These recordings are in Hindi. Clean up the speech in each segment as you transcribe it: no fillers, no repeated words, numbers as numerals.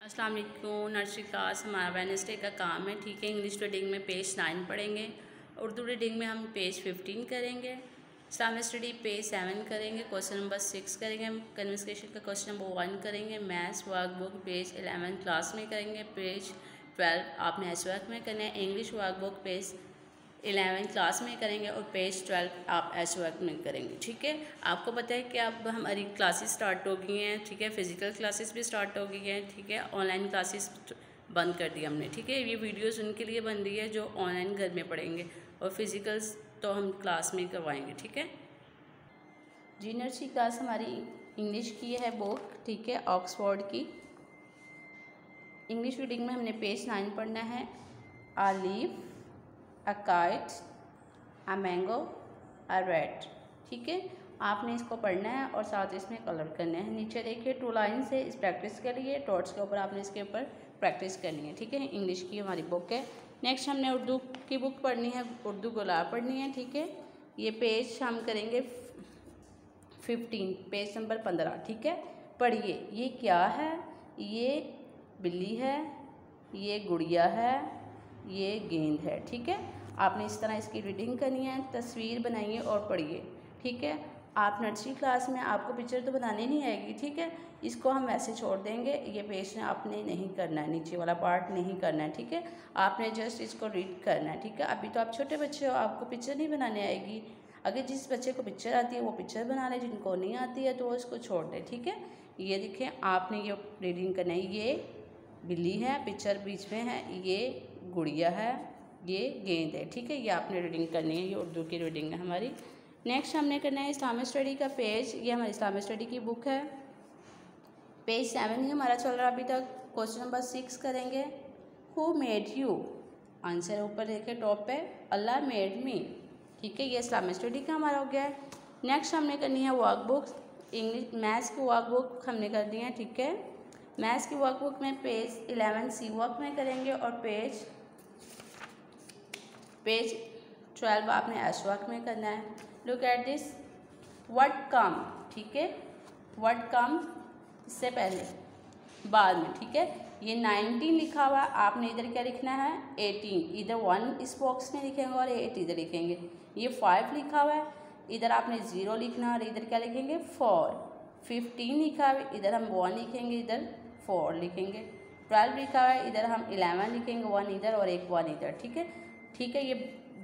अस्सलाम वालेकुम। नर्सरी क्लास हमारा वेडनेसडे का काम है, ठीक है। इंग्लिश रीडिंग में पेज 9 पढ़ेंगे, उर्दू रीडिंग में हम पेज 15 करेंगे, इस्लामिक स्टडी पेज 7 करेंगे, क्वेश्चन नंबर 6 करेंगे, कन्वर्सेशन का क्वेश्चन नंबर 1 करेंगे, मैथ्स वर्कबुक पेज 11 क्लास में करेंगे, पेज 12 आपने एस वर्क में करना है, इंग्लिश वर्कबुक पेज 11 क्लास में करेंगे और पेज 12 आप एस वर्क में करेंगे, ठीक है। आपको पता है कि अब हमारी क्लासेस स्टार्ट हो गई हैं, ठीक है। फिज़िकल क्लासेस भी स्टार्ट हो गई हैं, ठीक है। ऑनलाइन क्लासेस बंद कर दी हमने, ठीक है। ये वीडियोस उनके लिए बन रही है जो ऑनलाइन घर में पढ़ेंगे और फिज़िकल्स तो हम क्लास में करवाएंगे, ठीक है जी। नर्सरी क्लास हमारी इंग्लिश की है बुक, ठीक है, ऑक्सफोर्ड की। इंग्लिश रीडिंग में हमने पेज 9 पढ़ना है। आ leaf, a kite, a mango, a rat, ठीक है। आपने इसको पढ़ना है और साथ इसमें कलर करना है। नीचे देखिए 2 लाइन से इस प्रैक्टिस के लिए डॉट्स के ऊपर आपने इसके ऊपर प्रैक्टिस करनी है, ठीक है। इंग्लिश की हमारी बुक है। नेक्स्ट हमने उर्दू की बुक पढ़नी है, उर्दू गुलाब पढ़नी है, ठीक है। ये पेज हम करेंगे 15, पेज नंबर 15, ठीक है। पढ़िए, ये क्या है? ये बिल्ली है, ये गुड़िया है, ये गेंद है, ठीक है। आपने इस तरह इसकी रीडिंग करनी है, तस्वीर बनाइए और पढ़िए, ठीक है। आप नर्सरी क्लास में आपको पिक्चर तो बनाने नहीं आएगी, ठीक है। इसको हम वैसे छोड़ देंगे, ये पेज आपने नहीं करना है, नीचे वाला पार्ट नहीं करना है, ठीक है। आपने जस्ट इसको रीड करना है, ठीक है। अभी तो आप छोटे बच्चे हो, आपको पिक्चर नहीं बनाने आएगी। अगर जिस बच्चे को पिक्चर आती है वो पिक्चर बना ले, जिनको नहीं आती है तो वो इसको छोड़ दे, ठीक है। ये देखें, आपने ये रीडिंग करना है। ये बिल्ली है, पिक्चर बीच में है, ये गुड़िया है, ये गेंद है, ठीक है। ये आपने रीडिंग करनी है, ये उर्दू की रीडिंग है हमारी। नेक्स्ट हमने करना है इस्लामिक स्टडी का पेज। ये हमारी इस्लामिक स्टडी की बुक है, पेज 7 ही हमारा चल रहा है अभी तक। क्वेश्चन नंबर 6 करेंगे। Who made you? आंसर ऊपर देखे टॉप पे, अल्लाह मेड मी, ठीक है। ये इस्लामिक स्टडी का हमारा हो गया है। नेक्स्ट हमने करनी है वर्कबुक। इंग्लिश मैथ्स की वर्कबुक हमने कर दी है, ठीक है। मैथ्स की वर्कबुक में पेज 11 सी वर्क में करेंगे और पेज 12 आपने एस वर्क में करना है। लुक एट दिस, व्हाट कम, ठीक है। व्हाट कम इससे पहले, बाद में, ठीक है। ये 19 लिखा हुआ, आपने इधर क्या लिखना है? 18। इधर 1 इस बॉक्स में लिखेंगे और 8 इधर लिखेंगे। ये 5 लिखा हुआ है, इधर आपने 0 लिखना है और इधर क्या लिखेंगे? 4। 15 लिखा हुआ है, इधर हम 1 लिखेंगे, इधर 4 लिखेंगे। 12 लिखा हुआ है, इधर हम 11 लिखेंगे, 1 इधर और एक 1 इधर, ठीक है, ठीक है। ये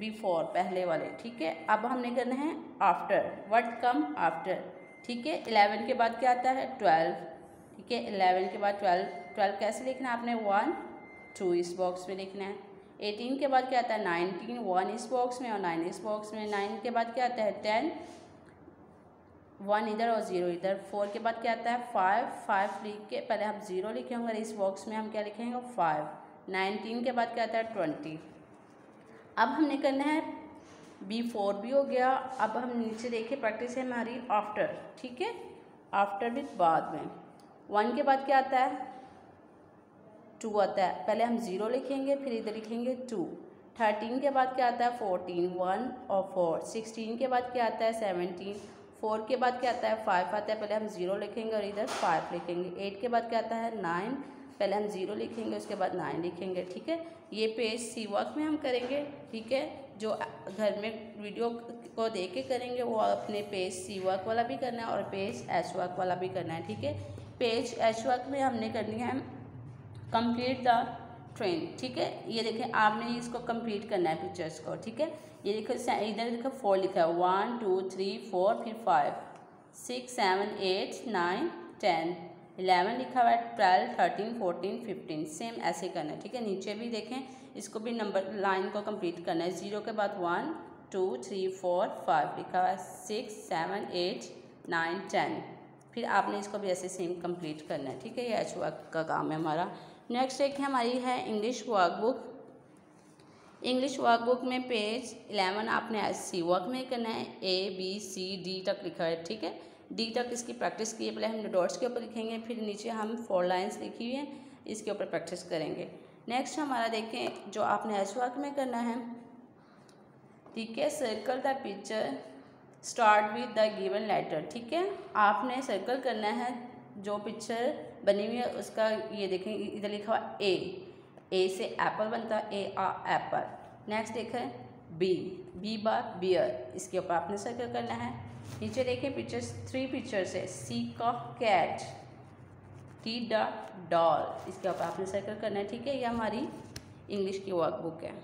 बिफोर पहले वाले, ठीक है। अब हमने करना है आफ्टर, व्हाट कम आफ्टर, ठीक है। 11 के बाद क्या आता है? 12, ठीक है। 11 के बाद 12 कैसे लिखना है आपने? 1 2 इस बॉक्स में लिखना है। 18 के बाद क्या आता है? 19, 1 इस बॉक्स में और 9 इस बॉक्स में। 9 के बाद क्या आता है? 10, 1 इधर और 0 इधर। 4 के बाद क्या आता है? 5 लिख के पहले हम 0 लिखे होंगे, इस बॉक्स में हम क्या लिखेंगे? 5। 19 के बाद क्या आता है? 20। अब हमने करना है बिफोर भी हो गया। अब हम नीचे देखिए प्रैक्टिस है हमारी आफ्टर, ठीक है। आफ्टर भी बाद में। 1 के बाद क्या आता है? 2 आता है, पहले हम 0 लिखेंगे फिर इधर लिखेंगे 2। 13 के बाद क्या आता है? 14, 1 और 4। 16 के बाद क्या आता है? 17। 4 के बाद क्या आता है? 5 आता है, पहले हम 0 लिखेंगे और इधर 5 लिखेंगे। 8 के बाद क्या आता है? 9, पहले हम 0 लिखेंगे उसके बाद 9 लिखेंगे, ठीक है। ये पेज सी वर्क में हम करेंगे, ठीक है। जो घर में वीडियो को देख के करेंगे वो अपने पेज सी वर्क वाला भी करना है और पेज एच वर्क वाला भी करना है, ठीक है। पेज एच वर्क में हमने करनी है कंप्लीट द ट्रेन, ठीक है। ये देखें, आपने इसको कंप्लीट करना है पिक्चर्स को, ठीक है। ये देखो, इधर देखो 4 लिखा है, 1 2 3 4, फिर 5 6 7 8 9 10 11 लिखा हुआ है, 12 13 14 15। सेम ऐसे करना है, ठीक है। नीचे भी देखें, इसको भी नंबर लाइन को कंप्लीट करना है। 0 के बाद 1 2 3 4 5 लिखा हुआ है, 6 7 8 9 10। फिर आपने इसको भी ऐसे सेम कंप्लीट करना है, ठीक है। ये एच वर्क का काम है हमारा। नेक्स्ट एक हमारी है इंग्लिश वर्कबुक। इंग्लिश वर्कबुक में पेज 11 आपने सी वर्क में करना है। ABCD तक लिखा है, ठीक है। डी तक इसकी प्रैक्टिस की है। पहले हम डॉट्स के ऊपर लिखेंगे, फिर नीचे हम 4 लाइन्स लिखी हुई हैं, इसके ऊपर प्रैक्टिस करेंगे। नेक्स्ट हमारा देखें जो आपने एच वर्क में करना है, ठीक है। Circle the picture, start with the given letter, ठीक है। आपने सर्कल करना है जो पिक्चर बनी हुई है उसका ये देखें, इधर लिखा हुआ ए से एप्पल बनता है, एप्पल। नेक्स्ट देखें बी बार बियर, इसके ऊपर आपने सर्कल करना है। नीचे देखें पिक्चर्स, 3 पिक्चर्स है, सी का कैट, टी डॉट डॉल, इसके ऊपर आपने सर्कल करना है, ठीक है। ये हमारी इंग्लिश की वर्कबुक है।